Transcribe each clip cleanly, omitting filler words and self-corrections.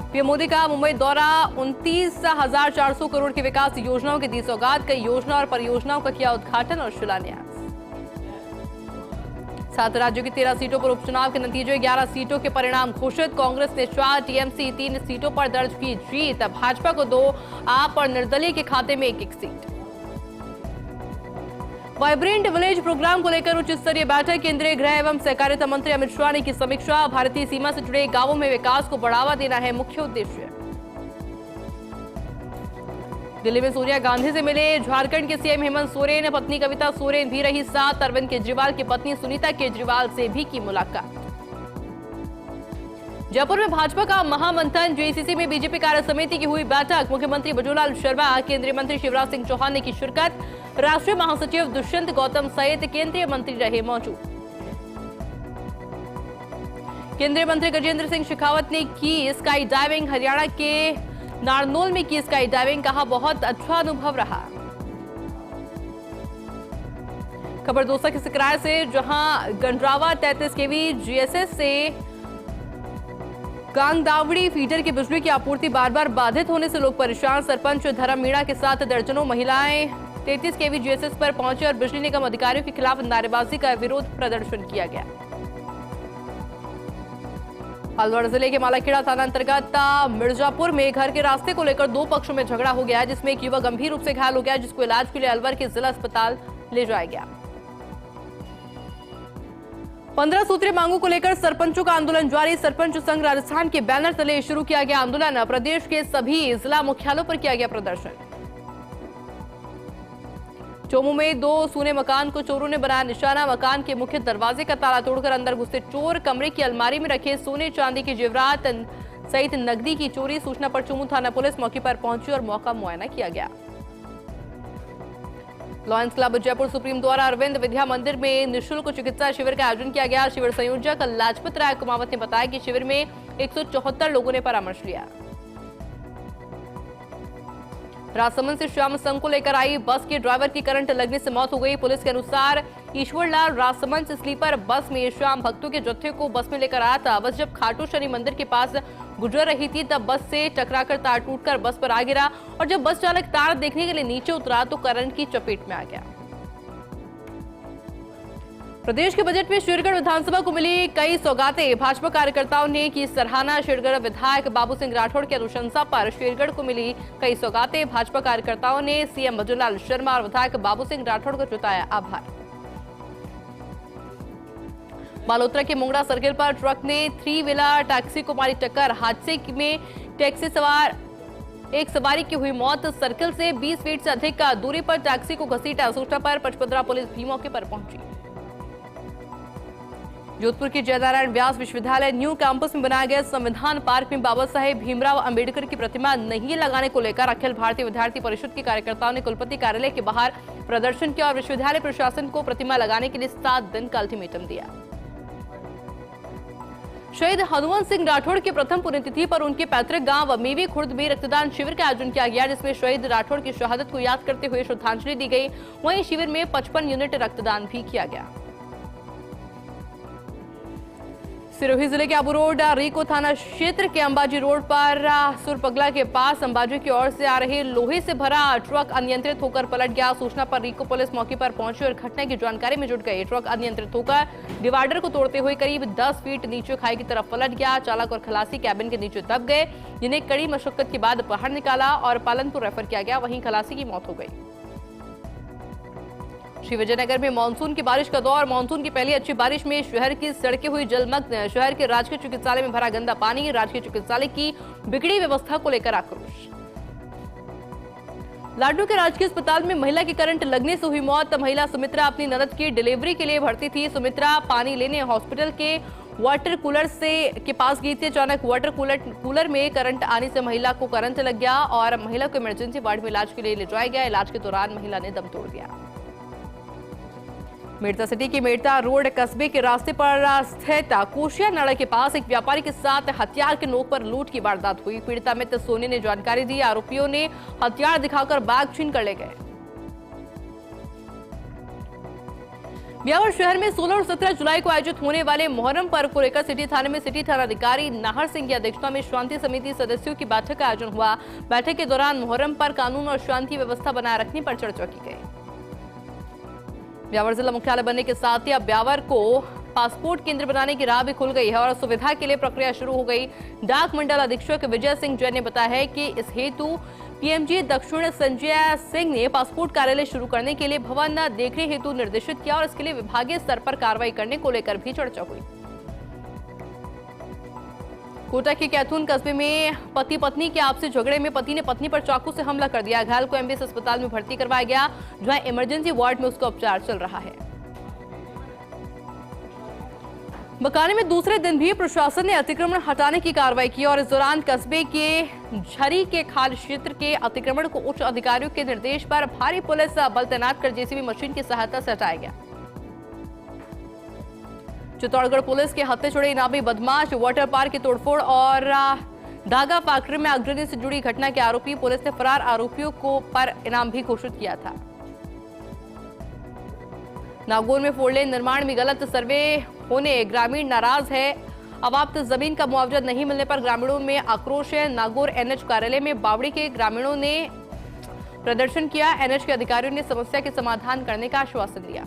PM Modi का मुंबई दौरा, 29,400 करोड़ की विकास योजनाओं की दी सौगात। कई योजना और परियोजनाओं का किया उद्घाटन और शिलान्यास। 7 राज्यों की 13 सीटों पर उपचुनाव के नतीजे, 11 सीटों के परिणाम घोषित। कांग्रेस ने 4, टीएमसी 3 सीटों पर दर्ज की जीत। भाजपा को 2, आप और निर्दलीय के खाते में 1-1 सीट। वाइब्रेंट विलेज प्रोग्राम को लेकर उच्च स्तरीय बैठक, केंद्रीय गृह एवं सहकारिता मंत्री अमित शाह ने की समीक्षा। भारतीय सीमा से जुड़े गांवों में विकास को बढ़ावा देना है मुख्य उद्देश्य। दिल्ली में सोनिया गांधी से मिले झारखंड के सीएम हेमंत सोरेन, पत्नी कविता सोरेन भी रही साथ। अरविंद केजरीवाल की पत्नी सुनीता केजरीवाल से भी की मुलाकात। जयपुर में भाजपा का महामंथन, जेसीसी में बीजेपी कार्य समिति की हुई बैठक। मुख्यमंत्री बजूलाल शर्मा, केंद्रीय मंत्री शिवराज सिंह चौहान ने की शिरकत। राष्ट्रीय महासचिव दुष्यंत गौतम सहित केंद्रीय मंत्री रहे मौजूद। केंद्रीय मंत्री गजेंद्र सिंह शेखावत ने की स्काई डाइविंग, हरियाणा के नारनौल में की स्काई डाइविंग, कहा बहुत अच्छा अनुभव रहा। खबर दोसा के सिकराय से, जहां गंडरावा 33 केवी जीएसएस से गांगदावड़ी फीडर की बिजली की आपूर्ति बार बार बाधित होने से लोग परेशान। सरपंच धर्म मीणा के साथ दर्जनों महिलाएं 33 केवी जीएसएस पर पहुंचे और बिजली निगम अधिकारियों के खिलाफ नारेबाजी का विरोध प्रदर्शन किया गया। हल्द्वानी जिले के मालाखेड़ा थाना अंतर्गत मिर्जापुर में घर के रास्ते को लेकर 2 पक्षों में झगड़ा हो गया, जिसमें एक युवक गंभीर रूप से घायल हो गया, जिसको इलाज के लिए अलवर के जिला अस्पताल ले जाया गया। 15 सूत्रीय मांगों को लेकर सरपंचों का आंदोलन जारी। सरपंच संघ राजस्थान के बैनर तले शुरू किया गया आंदोलन। प्रदेश के सभी जिला मुख्यालयों पर किया गया प्रदर्शन। चोमू में 2 सूने मकान को चोरों ने बनाया निशाना। मकान के मुख्य दरवाजे का ताला तोड़कर अंदर घुसे चोर। कमरे की अलमारी में रखे सोने चांदी के जेवरात सहित नकदी की चोरी। सूचना पर चोमू थाना पुलिस मौके पर पहुंची और मौका मुआयना किया गया। लॉयंस क्लब जयपुर सुप्रीम द्वारा अरविंद विद्या मंदिर में निःशुल्क चिकित्सा शिविर का आयोजन किया गया। शिविर संयोजक लाजपत राय कुमावत ने बताया कि शिविर में 174 लोगों ने परामर्श लिया। राजसमंद से श्याम संघ को लेकर आई बस के ड्राइवर की करंट लगने से मौत हो गई। पुलिस के अनुसार ईश्वरलाल राजसमंद से स्लीपर बस में श्याम भक्तों के जत्थे को बस में लेकर आया था। बस जब खाटू शनि मंदिर के पास गुजर रही थी तब बस से टकराकर तार टूटकर बस पर आ गिरा और जब बस चालक तार देखने के लिए नीचे उतरा तो करंट की चपेट में आ गया। प्रदेश के बजट में शेरगढ़ विधानसभा को मिली कई सौगातें। भाजपा कार्यकर्ताओं ने की सराहना। शेरगढ़ विधायक बाबू सिंह राठौड़ की अनुशंसा पर शेरगढ़ को मिली कई सौगातें। भाजपा कार्यकर्ताओं ने सीएम बजूलाल शर्मा और विधायक बाबू सिंह राठौड़ को जताया आभार। मालोत्रा के मोंगड़ा सर्किल पर ट्रक ने 3 व्हीलर टैक्सी को मारी टक्कर। हादसे में टैक्सी सवार एक सवारी की हुई मौत। सर्किल से 20 फीट से अधिक दूरी पर टैक्सी को घसीटा। सूचना पर पचपदरा पुलिस भी मौके पर पहुंची। जोधपुर के जयनारायण व्यास विश्वविद्यालय न्यू कैंपस में बनाया गया संविधान पार्क में बाबा साहेब भीमराव अंबेडकर की प्रतिमा नहीं लगाने को लेकर अखिल भारतीय विद्यार्थी परिषद के कार्यकर्ताओं ने कुलपति कार्यालय के बाहर प्रदर्शन किया और विश्वविद्यालय प्रशासन को प्रतिमा लगाने के लिए 7 दिन का अल्टीमेटम दिया। शहीद हनुमंत सिंह राठौड़ की प्रथम पुण्यतिथि पर उनके पैतृक गांव मेवी खुर्द में रक्तदान शिविर का आयोजन किया गया, जिसमें शहीद राठौड़ की शहादत को याद करते हुए श्रद्धांजलि दी गई। वहीं शिविर में 55 यूनिट रक्तदान भी किया गया। सिरोही जिले के आबू रोड रीको थाना क्षेत्र के अंबाजी रोड पर सुरपगला के पास अंबाजी की ओर से आ रहे लोहे से भरा ट्रक अनियंत्रित होकर पलट गया। सूचना पर रीको पुलिस मौके पर पहुंची और घटना की जानकारी में जुट गई। ट्रक अनियंत्रित होकर डिवाइडर को तोड़ते हुए करीब 10 फीट नीचे खाई की तरफ पलट गया। चालक और खलासी कैबिन के नीचे दब गए, जिन्हें कड़ी मशक्कत के बाद बाहर निकाला और पालनपुर रेफर किया गया। वहीं खलासी की मौत हो गई। श्री विजयनगर में मानसून की बारिश का दौर। मानसून की पहली अच्छी बारिश में शहर की सड़कें हुई जलमग्न। शहर के राजकीय चिकित्सालय में भरा गंदा पानी। राजकीय चिकित्सालय की बिगड़ी व्यवस्था को लेकर आक्रोश। लाडू के राजकीय अस्पताल में महिला की करंट लगने से हुई मौत। महिला सुमित्रा अपनी ननद की डिलीवरी के लिए भर्ती थी। सुमित्रा पानी लेने हॉस्पिटल के वाटर कूलर के पास गई थी। अचानक वाटर कूलर में करंट आने से महिला को करंट लग गया और महिला को इमरजेंसी वार्ड में इलाज के लिए ले जाया गया। इलाज के दौरान महिला ने दम तोड़ दिया। मेड़ता सिटी के मेड़ता रोड कस्बे के रास्ते पर स्थित कोशिया नाला के पास एक व्यापारी के साथ हथियार के नोक पर लूट की वारदात हुई। पीड़िता मित्र सोनी ने जानकारी दी। आरोपियों ने हथियार दिखाकर बैग छीन कर ले गए। ब्यावर शहर में 16 और 17 जुलाई को आयोजित होने वाले मुहर्रम पर्व को लेकर सिटी थाने में सिटी थानाधिकारी नाहर सिंह की अध्यक्षता में शांति समिति सदस्यों की बैठक का आयोजन हुआ। बैठक के दौरान मुहर्रम पर कानून और शांति व्यवस्था बनाए रखने पर चर्चा की गई। ब्यावर जिला मुख्यालय बनने के साथ ही अब ब्यावर को पासपोर्ट केंद्र बनाने की राह भी खुल गई है और सुविधा के लिए प्रक्रिया शुरू हो गई। डाक मंडल अधीक्षक विजय सिंह जैन ने बताया है कि इस हेतु पीएमजी दक्षिण संजय सिंह ने पासपोर्ट कार्यालय शुरू करने के लिए भवन देखने हेतु निर्देशित किया और इसके लिए विभागीय स्तर पर कार्रवाई करने को लेकर भी चर्चा हुई। कोटा के कैथून कस्बे में पति पत्नी के आपसी झगड़े में पति ने पत्नी पर चाकू से हमला कर दिया। घायल को एमबीएस अस्पताल में भर्ती करवाया गया, जहां इमरजेंसी वार्ड में उसका उपचार चल रहा है। बकाने में दूसरे दिन भी प्रशासन ने अतिक्रमण हटाने की कार्रवाई की और इस दौरान कस्बे के झरी के खाल क्षेत्र के अतिक्रमण को उच्च अधिकारियों के निर्देश पर भारी पुलिस बल तैनात कर जेसीबी मशीन की सहायता से हटाया गया। चित्तौड़गढ़ पुलिस के हत्थे चढ़े इनामी बदमाश, वाटर पार्क की तोड़फोड़ और धागा फैक्ट्री में अग्रणी से जुड़ी घटना के आरोपी, पुलिस ने फरार आरोपियों को पर इनाम भी घोषित किया था। नागौर में 4 लेन निर्माण में गलत सर्वे होने ग्रामीण नाराज है। अवाप्त जमीन का मुआवजा नहीं मिलने पर ग्रामीणों में आक्रोश है। नागौर एनएच कार्यालय में बावड़ी के ग्रामीणों ने प्रदर्शन किया। एनएच के अधिकारियों ने समस्या के समाधान करने का आश्वासन दिया।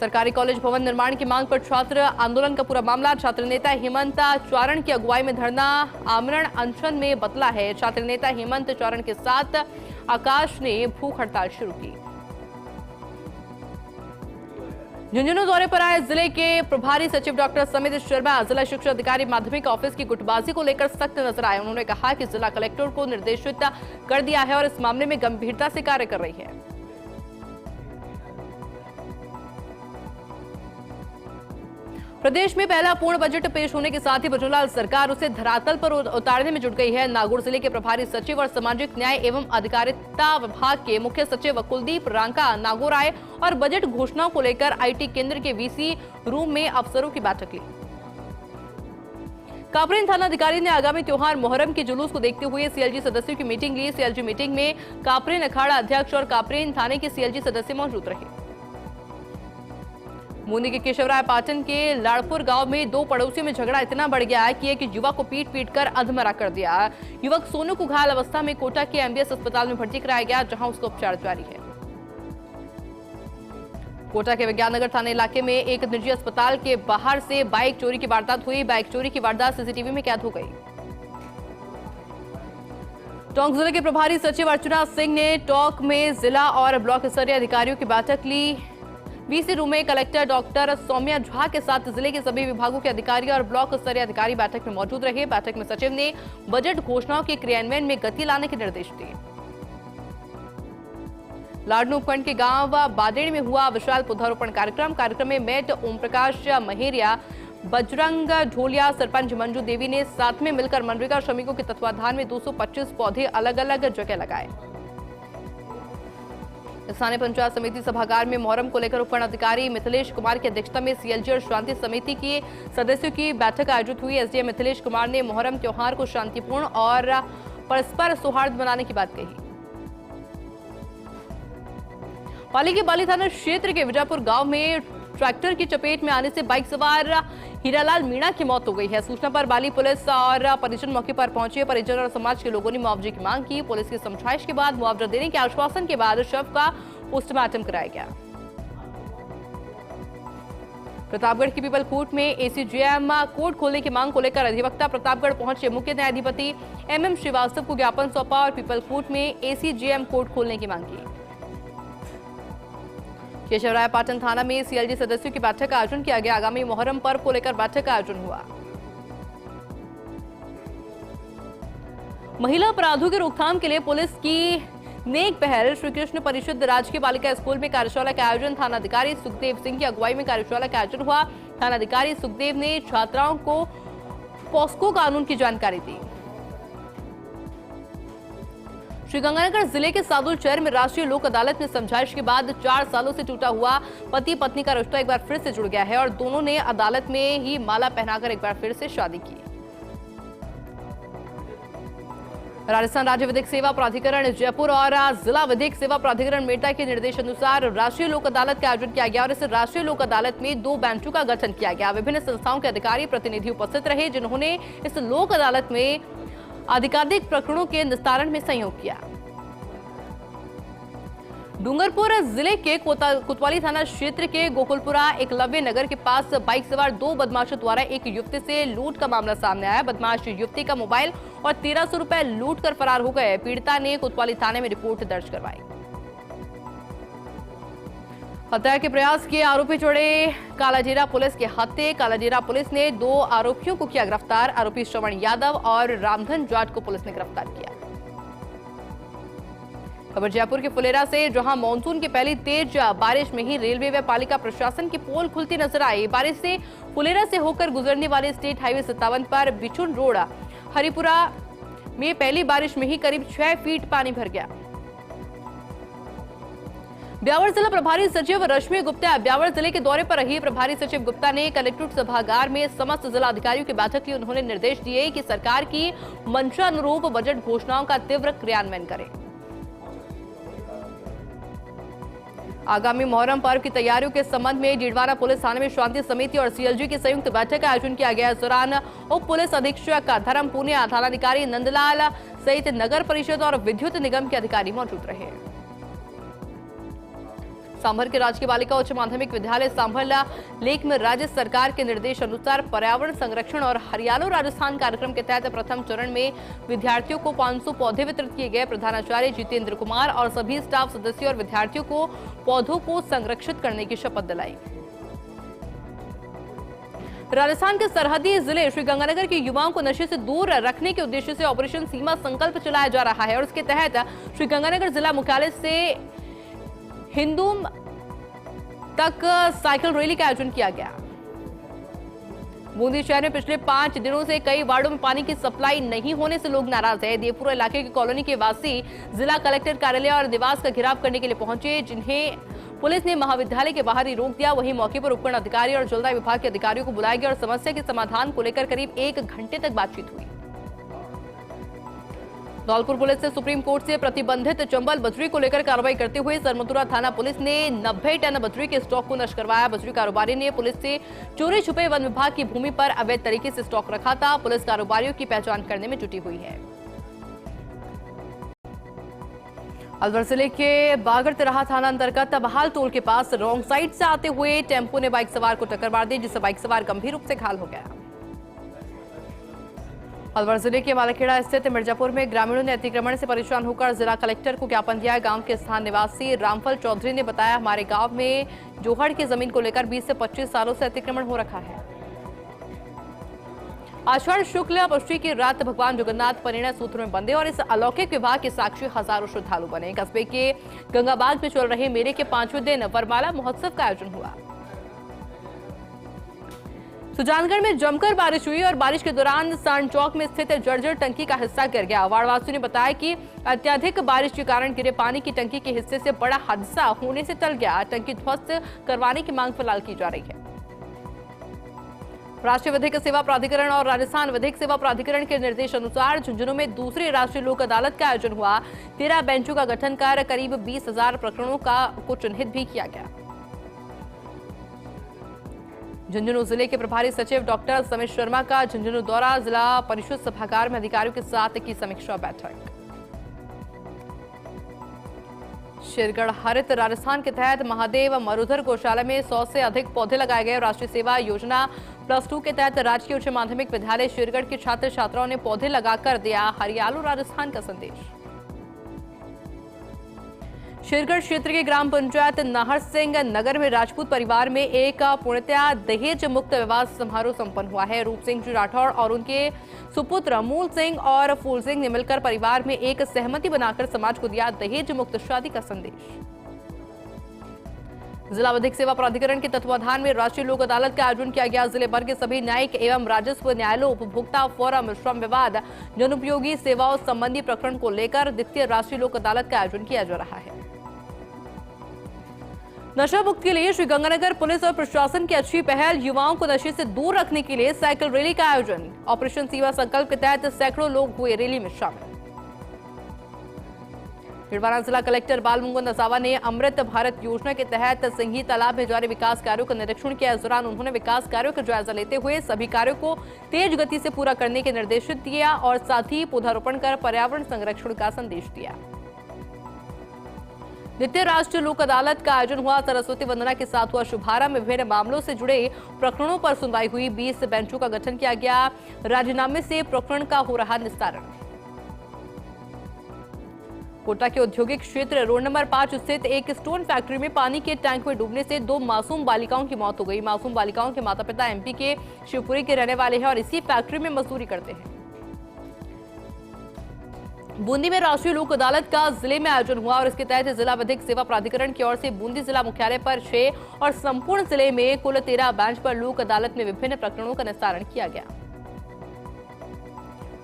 सरकारी कॉलेज भवन निर्माण की मांग पर छात्र आंदोलन का पूरा मामला, छात्र नेता हेमंत चारण की अगुवाई में धरना आमरण अनशन में बदला है। छात्र नेता हेमंत चारण के साथ आकाश ने भूख हड़ताल शुरू की। झुंझुनू दौरे पर आए जिले के प्रभारी सचिव डॉक्टर समित शर्मा जिला शिक्षा अधिकारी माध्यमिक ऑफिस की गुटबाजी को लेकर सख्त नजर आए। उन्होंने कहा कि जिला कलेक्टर को निर्देशित कर दिया है और इस मामले में गंभीरता से कार्य कर रही है। प्रदेश में पहला पूर्ण बजट पेश होने के साथ ही बजरंगलाल सरकार उसे धरातल पर उतारने में जुट गई है। नागौर जिले के प्रभारी सचिव और सामाजिक न्याय एवं अधिकारिता विभाग के मुख्य सचिव कुलदीप रांका नागौर आए और बजट घोषणाओं को लेकर आईटी केंद्र के वीसी रूम में अफसरों की बैठक ली। कापरेन थानाधिकारी ने आगामी त्योहार मुहर्रम के जुलूस को देखते हुए सीएलजी सदस्यों की मीटिंग ली। सीएलजी मीटिंग में कापरेन अखाड़ा अध्यक्ष और कापरेन थाने के सीएलजी सदस्य मौजूद रहे। बूंदी के केशवराय पाटन के लाड़पुर गांव में 2 पड़ोसियों में झगड़ा इतना बढ़ गया कि एक युवक को पीट कर अधमरा कर दिया। युवक सोनू को घायल अवस्था में कोटा के एमबीएस अस्पताल में भर्ती कराया गया, जहां उसका उपचार जारी है। कोटा के विज्ञाननगर थाना इलाके में एक निजी अस्पताल के बाहर से बाइक चोरी की वारदात हुई। बाइक चोरी की वारदात सीसीटीवी में कैद हो गई। टोंक जिले के प्रभारी सचिव अर्चना सिंह ने टोंक में जिला और ब्लॉक स्तरीय अधिकारियों की बैठक ली। वीसी रूम में कलेक्टर डॉक्टर सौम्या झा के साथ जिले के सभी विभागों के अधिकारी और ब्लॉक स्तरीय अधिकारी बैठक में मौजूद रहे। बैठक में सचिव ने बजट घोषणाओं के क्रियान्वयन में गति लाने के निर्देश दिए। लाडनू उपखंड के गांव बादेड़ में हुआ विशाल पौधारोपण कार्यक्रम में मेट ओम प्रकाश महेरिया, बजरंग ढोलिया, सरपंच मंजू देवी ने साथ में मिलकर मनरेगा श्रमिकों के तत्वाधान में 225 पौधे अलग अलग जगह लगाए। स्थानीय पंचायत समिति सभागार में मुहर्रम को लेकर उपखंड अधिकारी मिथिलेश कुमार की अध्यक्षता में सीएलजी और शांति समिति के सदस्यों की बैठक आयोजित हुई। एसडीएम मिथिलेश कुमार ने मुहर्रम त्योहार को शांतिपूर्ण और परस्पर सौहार्द बनाने की बात कही। पाली के बाली थाना क्षेत्र के विजयपुर गांव में ट्रैक्टर की चपेट में आने से बाइक सवार हीरालाल मीणा की मौत हो गई है। सूचना पर बाली पुलिस और परिजन मौके पर पहुंचे। परिजन और समाज के लोगों ने मुआवजे की मांग की। पुलिस की समझाइश के बाद मुआवजा देने के आश्वासन के बाद शव का पोस्टमार्टम कराया गया। प्रतापगढ़ की पीपल कोर्ट में एसीजेएम कोर्ट खोलने की मांग को लेकर अधिवक्ता प्रतापगढ़ पहुंचे। मुख्य न्यायाधिपति एमएम श्रीवास्तव को ज्ञापन सौंपा और पीपल कोर्ट में एसीजेएम कोर्ट खोलने की मांग की। केशवराय पाटन थाना में सीएलजी सदस्यों की बैठक का आयोजन किया गया। आगामी मुहर्रम पर्व को लेकर बैठक का आयोजन हुआ। महिला अपराधों की रोकथाम के लिए पुलिस की नेक पहल श्री कृष्ण परिषद राजकीय बालिका स्कूल में कार्यशाला का आयोजन थानाधिकारी सुखदेव सिंह की अगुवाई में कार्यशाला का आयोजन हुआ। थानाधिकारी सुखदेव ने छात्राओं को पॉस्को कानून की जानकारी दी। श्रीगंगानगर जिले के सादुलचर में राष्ट्रीय लोक अदालत में समझाइश के बाद 4 सालों से टूटा हुआ पति पत्नी का रिश्ता एक बार फिर से जुड़ गया है और दोनों ने अदालत में ही माला पहनाकर एक बार फिर से शादी की। राजस्थान राज्य विधिक सेवा प्राधिकरण जयपुर और जिला विधिक सेवा प्राधिकरण मेरठ के निर्देशानुसार राष्ट्रीय लोक अदालत का आयोजन किया गया और इस राष्ट्रीय लोक अदालत में 2 बेंचों का गठन किया गया। विभिन्न संस्थाओं के अधिकारी प्रतिनिधि उपस्थित रहे, जिन्होंने इस लोक अदालत में अधिकाधिक प्रकरणों के निस्तारण में सहयोग किया। डूंगरपुर जिले के कोतवाली थाना क्षेत्र के गोकुलपुरा एकलव्य नगर के पास बाइक सवार 2 बदमाशों द्वारा एक युवती से लूट का मामला सामने आया। बदमाश युवती का मोबाइल और 1300 रुपए लूट कर फरार हो गए। पीड़िता ने कोतवाली थाने में रिपोर्ट दर्ज करवाई। हत्या के प्रयास के आरोपी छोड़े कालाजीरा पुलिस के हत्थे। कालाजीरा पुलिस ने 2 आरोपियों को किया गिरफ्तार। आरोपी श्रवण यादव और रामधन जाट को पुलिस ने गिरफ्तार किया। खबर जयपुर के फुलेरा से, जहां मानसून की पहली तेज बारिश में ही रेलवे व पालिका प्रशासन की पोल खुलती नजर आई। बारिश से फुलेरा से होकर गुजरने वाले स्टेट हाईवे 57 पर बिचुन रोड हरिपुरा में पहली बारिश में ही करीब 6 फीट पानी भर गया। ब्यावर जिला प्रभारी सचिव रश्मि गुप्ता ब्यावर जिले के दौरे पर रही। प्रभारी सचिव गुप्ता ने कलेक्ट्रेट सभागार में समस्त जिला अधिकारियों की बैठक ली। उन्होंने निर्देश दिए कि सरकार की मंशा अनुरूप बजट घोषणाओं का तीव्र क्रियान्वयन करें। आगामी मोहर्रम पर्व की तैयारियों के संबंध में डीडवाना पुलिस थाने में शांति समिति और सीएलजी की संयुक्त बैठक का आयोजन किया गया। इस दौरान उप पुलिस अधीक्षक धर्म पुनिया, थानाधिकारी नंदलाल सहित नगर परिषद और विद्युत निगम के अधिकारी मौजूद रहे। सांभर के राजकीय बालिका उच्च माध्यमिक विद्यालय सांभर लेक में राज्य सरकार के निर्देश अनुसार पर्यावरण संरक्षण और हरियालो राजस्थान कार्यक्रम के तहत प्रथम चरण में विद्यार्थियों को 500 पौधे वितरित किए गए। प्रधानाचार्य जितेंद्र कुमार और सभी स्टाफ सदस्यों और विद्यार्थियों को पौधों को संरक्षित करने की शपथ दिलाई। राजस्थान के सरहदी जिले श्रीगंगानगर के युवाओं को नशे से दूर रखने के उद्देश्य से ऑपरेशन सीमा संकल्प चलाया जा रहा है और इसके तहत श्रीगंगानगर जिला मुख्यालय से हिंदूम तक साइकिल रैली का आयोजन किया गया। बूंदी शहर में पिछले 5 दिनों से कई वार्डों में पानी की सप्लाई नहीं होने से लोग नाराज हैं। देवपुरा इलाके की कॉलोनी के वासी जिला कलेक्टर कार्यालय और निवास का घेराव करने के लिए पहुंचे, जिन्हें पुलिस ने महाविद्यालय के बाहर ही रोक दिया। वहीं मौके पर उपखंड अधिकारी और जलदाय विभाग के अधिकारियों को बुलाया गया और समस्या के समाधान को लेकर करीब 1 घंटे तक बातचीत हुई। धौलपुर पुलिस ने सुप्रीम कोर्ट से प्रतिबंधित चंबल बजरी को लेकर कार्रवाई करते हुए सरमतुरा थाना पुलिस ने 90 टन बजरी के स्टॉक को नष्ट करवाया। बजरी कारोबारी ने पुलिस से चोरी छुपे वन विभाग की भूमि पर अवैध तरीके से स्टॉक रखा था। पुलिस कारोबारियों की पहचान करने में जुटी हुई है। अलवर जिले के बागर तिराहा थाना अंतर्गत बहाल टोल के पास रॉन्ग साइड से आते हुए टेम्पो ने बाइक सवार को टक्कर मार दी, जिससे बाइक सवार गंभीर रूप से घायल हो गया। अलवर जिले के मालाखेड़ा स्थित मिर्जापुर में ग्रामीणों ने अतिक्रमण से परेशान होकर जिला कलेक्टर को ज्ञापन दिया। गांव के स्थान निवासी रामफल चौधरी ने बताया, हमारे गांव में जोहड़ की जमीन को लेकर 20 से 25 सालों से अतिक्रमण हो रखा है। आषाढ़ शुक्ल पक्षी की रात भगवान जगन्नाथ परिणय सूत्र में बंधे और इस अलौकिक विवाह के साक्षी हजारों श्रद्धालु बने। कस्बे के गंगाबाग में चल रहे मेले के 5वें दिन वरमाला महोत्सव का आयोजन हुआ। सुजानगढ़ में जमकर बारिश हुई और बारिश के दौरान सांड चौक में स्थित जर्जर टंकी का हिस्सा गिर गया। वाड़वासियों ने बताया कि अत्यधिक बारिश के कारण गिरे पानी की टंकी के हिस्से से बड़ा हादसा होने से टल गया। टंकी ध्वस्त करवाने की मांग फिलहाल की जा रही है। राष्ट्रीय विधिक सेवा प्राधिकरण और राजस्थान विधिक सेवा प्राधिकरण के निर्देश अनुसार झुंझुनू में दूसरी राष्ट्रीय लोक अदालत का आयोजन हुआ। 13 बेंचों का गठन कर करीब 20,000 प्रकरणों को चिन्हित भी किया गया। झुंझुनू जिले के प्रभारी सचिव डॉक्टर समित शर्मा का झुंझुनू दौरा, जिला परिषद सभागार में अधिकारियों के साथ की समीक्षा बैठक। शेरगढ़ हरित राजस्थान के तहत महादेव मरुधर गौशाला में 100 से अधिक पौधे लगाए गए। राष्ट्रीय सेवा योजना +2 के तहत राजकीय उच्च माध्यमिक विद्यालय शेरगढ़ के छात्र छात्राओं ने पौधे लगाकर दिया हरियालो राजस्थान का संदेश। शेरगढ़ क्षेत्र के ग्राम पंचायत नाहर सिंह नगर में राजपूत परिवार में एक पूर्णतया दहेज मुक्त विवाह समारोह संपन्न हुआ है। रूप सिंह जी राठौड़ और उनके सुपुत्र मूल सिंह और फूल सिंह ने मिलकर परिवार में एक सहमति बनाकर समाज को दिया दहेज मुक्त शादी का संदेश। जिला विधिक सेवा प्राधिकरण के तत्वाधान में राष्ट्रीय लोक अदालत का आयोजन किया गया। जिले भर के सभी न्यायिक एवं राजस्व न्यायालयों, उपभोक्ता फोरम, श्रम विवाद, जनोपयोगी सेवाओं संबंधी प्रकरण को लेकर द्वितीय राष्ट्रीय लोक अदालत का आयोजन किया जा रहा है। नशा मुक्त के लिए श्रीगंगानगर पुलिस और प्रशासन की अच्छी पहल। युवाओं को नशे से दूर रखने के लिए साइकिल रैली का आयोजन। ऑपरेशन सेवा संकल्प के तहत सैकड़ों लोग हुए रैली में शामिल। छिंदवाड़ा जिला कलेक्टर बालमुकुंद असावा ने अमृत भारत योजना के तहत सिंघी तालाब में जारी विकास कार्यों का निरीक्षण किया। इस दौरान उन्होंने विकास कार्यों का जायजा लेते हुए सभी कार्यों को तेज गति से पूरा करने के निर्देश दिया और साथ ही पौधारोपण कर पर्यावरण संरक्षण का संदेश दिया। द्वितीय राष्ट्रीय लोक अदालत का आयोजन हुआ। सरस्वती वंदना के साथ हुआ शुभारंभ। विभिन्न मामलों से जुड़े प्रकरणों पर सुनवाई हुई। 20 बेंचों का गठन किया गया। राजीनामे से प्रकरण का हो रहा निस्तारण। कोटा के औद्योगिक क्षेत्र रोड नंबर 5 स्थित एक स्टोन फैक्ट्री में पानी के टैंक में डूबने से 2 मासूम बालिकाओं की मौत हो गई। मासूम बालिकाओं के माता पिता एमपी के शिवपुरी के रहने वाले हैं और इसी फैक्ट्री में मजदूरी करते हैं। बूंदी में राष्ट्रीय लोक अदालत का जिले में आयोजन हुआ और इसके तहत जिला विधिक सेवा प्राधिकरण की ओर से बूंदी जिला मुख्यालय पर 6 और संपूर्ण जिले में कुल 13 बेंच पर लोक अदालत में विभिन्न प्रकरणों का निस्तारण किया गया।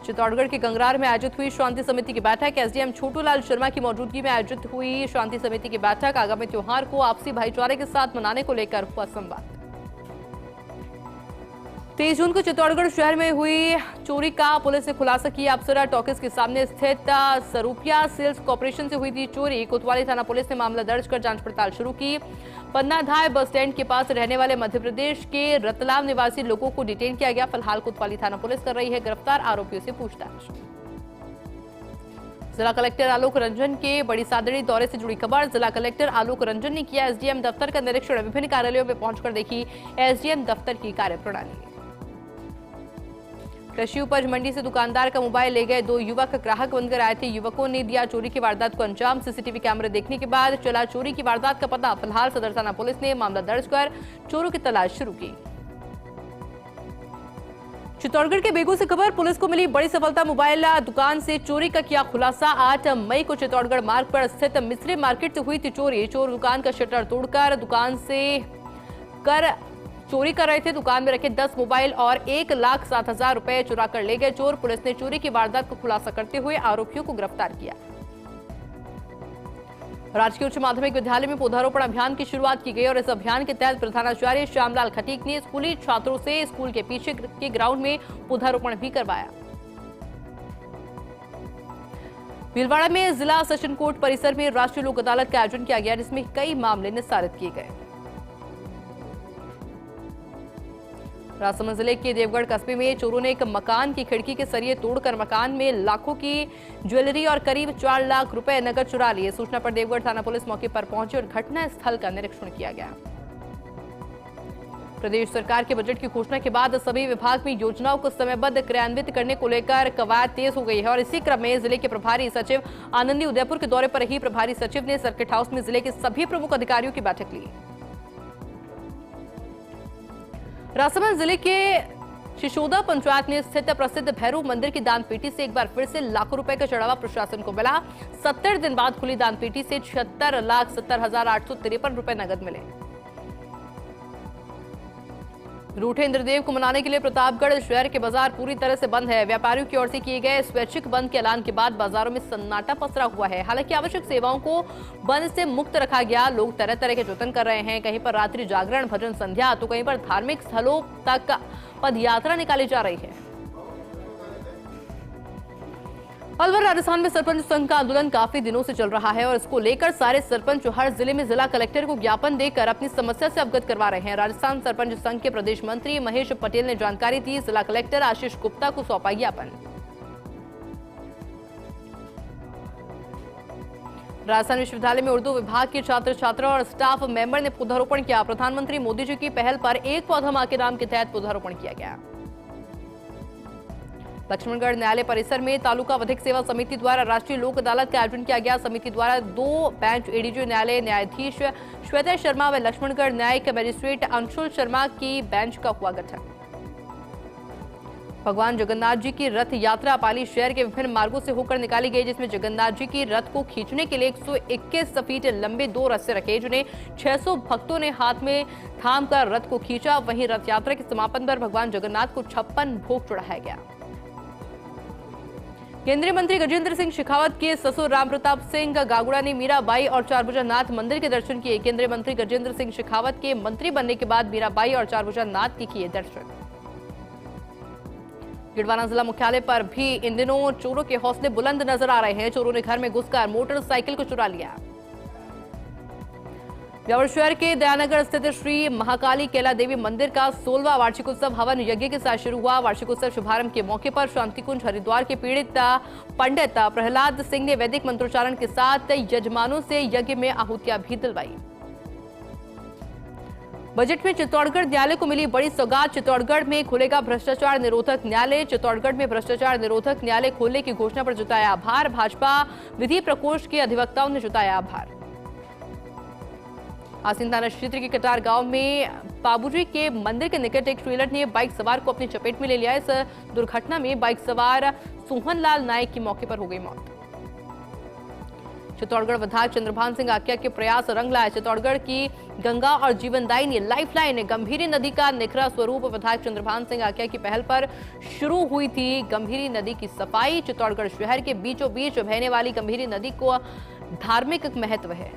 चित्तौड़गढ़ के गंगरार में आयोजित हुई शांति समिति की बैठक। एसडीएम छोटू लाल शर्मा की मौजूदगी में आयोजित हुई शांति समिति की बैठक। आगामी त्योहार को आपसी भाईचारे के साथ मनाने को लेकर हुआ संवाद। 23 जून को चित्तौड़गढ़ शहर में हुई चोरी का पुलिस ने खुलासा किया। अप्सरा टॉकीज के सामने स्थित सरूपिया सेल्स कॉर्पोरेशन से हुई थी चोरी। कोतवाली थाना पुलिस ने मामला दर्ज कर जांच पड़ताल शुरू की। पन्नाधाय बस स्टैंड के पास रहने वाले मध्य प्रदेश के रतलाम निवासी लोगों को डिटेन किया गया। फिलहाल कोतवाली थाना पुलिस कर रही है गिरफ्तार आरोपियों से पूछताछ। जिला कलेक्टर आलोक रंजन के बड़ी सादड़ी दौरे से जुड़ी खबर। जिला कलेक्टर आलोक रंजन ने किया एसडीएम दफ्तर का निरीक्षण। विभिन्न कार्यालयों में पहुंचकर देखी एसडीएम दफ्तर की कार्यप्रणाली। कृषि उपज मंडी से दुकानदार का मोबाइल ले गए 2 युवक ग्राहक बनकर आए थे। युवकों ने दिया चोरी की वारदात को अंजाम। सीसीटीवी कैमरे देखने के बाद चला चोरी की वारदात का पता। फिलहाल सदर थाना पुलिस ने मामला दर्ज कर चोरों की तलाश शुरू की। चित्तौड़गढ़ के बेगू से खबर। पुलिस को मिली बड़ी सफलता। मोबाइल दुकान से चोरी का किया खुलासा। 8 मई को चित्तौड़गढ़ मार्ग पर स्थित मिस्री मार्केट से हुई थी चोरी। चोर दुकान का शटर तोड़कर दुकान से चोरी कर रहे थे। दुकान में रखे 10 मोबाइल और 1,07,000 रुपए चुरा कर ले गए चोर। पुलिस ने चोरी की वारदात को खुलासा करते हुए आरोपियों को गिरफ्तार किया। राजकीय उच्च माध्यमिक विद्यालय में पौधारोपण अभियान की शुरुआत की गई और इस अभियान के तहत प्रधानाचार्य श्यामलाल खटीक ने स्कूली छात्रों से स्कूल के पीछे के ग्राउंड में पौधारोपण भी करवाया। भीलवाड़ा में जिला सेशन कोर्ट परिसर में राष्ट्रीय लोक अदालत का आयोजन किया गया, जिसमें कई मामले निस्तारित किए गए। राजसमंद जिले के देवगढ़ कस्बे में चोरों ने एक मकान की खिड़की के सरिये तोड़कर मकान में लाखों की ज्वेलरी और करीब 4 लाख रुपए नकद चुरा लिए। सूचना पर देवगढ़ थाना पुलिस मौके पर पहुंची और घटना स्थल का निरीक्षण किया गया। प्रदेश सरकार के बजट की घोषणा के बाद सभी विभाग में योजनाओं को समयबद्ध क्रियान्वित करने को लेकर कवायद तेज हो गई है और इसी क्रम में जिले के प्रभारी सचिव आनंदी उदयपुर के दौरे पर रही प्रभारी सचिव ने सर्किट हाउस में जिले के सभी प्रमुख अधिकारियों की बैठक ली। राजसमंद जिले के शिशोदा पंचायत में स्थित प्रसिद्ध भैरव मंदिर की दान पेटी से एक बार फिर से लाखों रुपए का चढ़ावा प्रशासन को मिला। 70 दिन बाद खुली दान पेटी से 76,70,853 रुपए नगद मिले। रूठे इंद्रदेव को मनाने के लिए प्रतापगढ़ शहर के बाजार पूरी तरह से बंद है। व्यापारियों की ओर से किए गए स्वैच्छिक बंद के ऐलान के बाद बाजारों में सन्नाटा पसरा हुआ है। हालांकि आवश्यक सेवाओं को बंद से मुक्त रखा गया। लोग तरह तरह के जतन कर रहे हैं। कहीं पर रात्रि जागरण, भजन संध्या तो कहीं पर धार्मिक स्थलों तक पदयात्रा निकाली जा रही है। अलवर राजस्थान में सरपंच संघ का आंदोलन काफी दिनों से चल रहा है और इसको लेकर सारे सरपंच हर जिले में जिला कलेक्टर को ज्ञापन देकर अपनी समस्या से अवगत करवा रहे हैं। राजस्थान सरपंच संघ के प्रदेश मंत्री महेश पटेल ने जानकारी दी। जिला कलेक्टर आशीष गुप्ता को सौंपा ज्ञापन। राजस्थान विश्वविद्यालय में उर्दू विभाग के छात्र छात्रा और स्टाफ मेंबर ने पौधारोपण किया। प्रधानमंत्री मोदी जी की पहल पर एक पौधा मां के नाम के तहत पौधारोपण किया गया। लक्ष्मणगढ़ न्यायालय परिसर में तालुका विधिक सेवा समिति द्वारा राष्ट्रीय लोक अदालत का आयोजन किया गया। समिति द्वारा 2 बेंच एडीजे न्यायालय न्यायाधीश श्वेता शर्मा व लक्ष्मणगढ़ न्यायिक मजिस्ट्रेट अंशुल शर्मा की बेंच का हुआ गठन। भगवान जगन्नाथ जी की रथ यात्रा पाली शहर के विभिन्न मार्गों से होकर निकाली गई, जिसमें जगन्नाथ जी की रथ को खींचने के लिए 121 फीट लंबे 2 रस्से रखे, जिन्हें 600 भक्तों ने हाथ में थाम कर रथ को खींचा। वहीं रथ यात्रा के समापन पर भगवान जगन्नाथ को 56 भोग चढ़ाया गया। केंद्रीय मंत्री गजेंद्र सिंह शेखावत के ससुर राम प्रताप सिंह गागुड़ा ने मीराबाई और चारभुजा नाथ मंदिर के दर्शन किए। केंद्रीय मंत्री गजेंद्र सिंह शेखावत के मंत्री बनने के बाद मीराबाई और चारभुजा नाथ के किए दर्शन। गिडवाना जिला मुख्यालय पर भी इन दिनों चोरों के हौसले बुलंद नजर आ रहे हैं। चोरों ने घर में घुसकर मोटरसाइकिल को चुरा लिया। ब्यावर शहर के दयानगर स्थित श्री महाकाली केला देवी मंदिर का 16वां वार्षिक उत्सव हवन यज्ञ के साथ शुरू हुआ। वार्षिक उत्सव शुभारंभ के मौके पर शांतिकुंज हरिद्वार के पीड़ित पंडित प्रहलाद सिंह ने वैदिक मंत्रोच्चारण के साथ यजमानों से यज्ञ में आहुतियां भी दिलवाई। बजट में चित्तौड़गढ़ न्यायालय को मिली बड़ी सौगात। चित्तौड़गढ़ में खुलेगा भ्रष्टाचार निरोधक न्यायालय। चित्तौड़गढ़ में भ्रष्टाचार निरोधक न्यायालय खोलने की घोषणा पर जताया आभार। भाजपा विधि प्रकोष्ठ के अधिवक्ताओं ने जताया आभार। आसीन थाना क्षेत्र के कटार गांव में बाबूजी के मंदिर के निकट एक ट्रेलर ने बाइक सवार को अपनी चपेट में ले लिया। इस दुर्घटना में बाइक सवार सोहनलाल नायक की मौके पर हो गई मौत। चित्तौड़गढ़ विधायक चंद्रभान सिंह आक्या के प्रयास रंग लाए। चित्तौड़गढ़ की गंगा और जीवनदायिनी लाइफलाइन गंभीरी नदी का निखरा स्वरूप। विधायक चंद्रभान सिंह आक्या की पहल पर शुरू हुई थी गंभीरी नदी की सफाई। चित्तौड़गढ़ शहर के बीचों बीच बहने वाली गंभीरी नदी को धार्मिक महत्व है।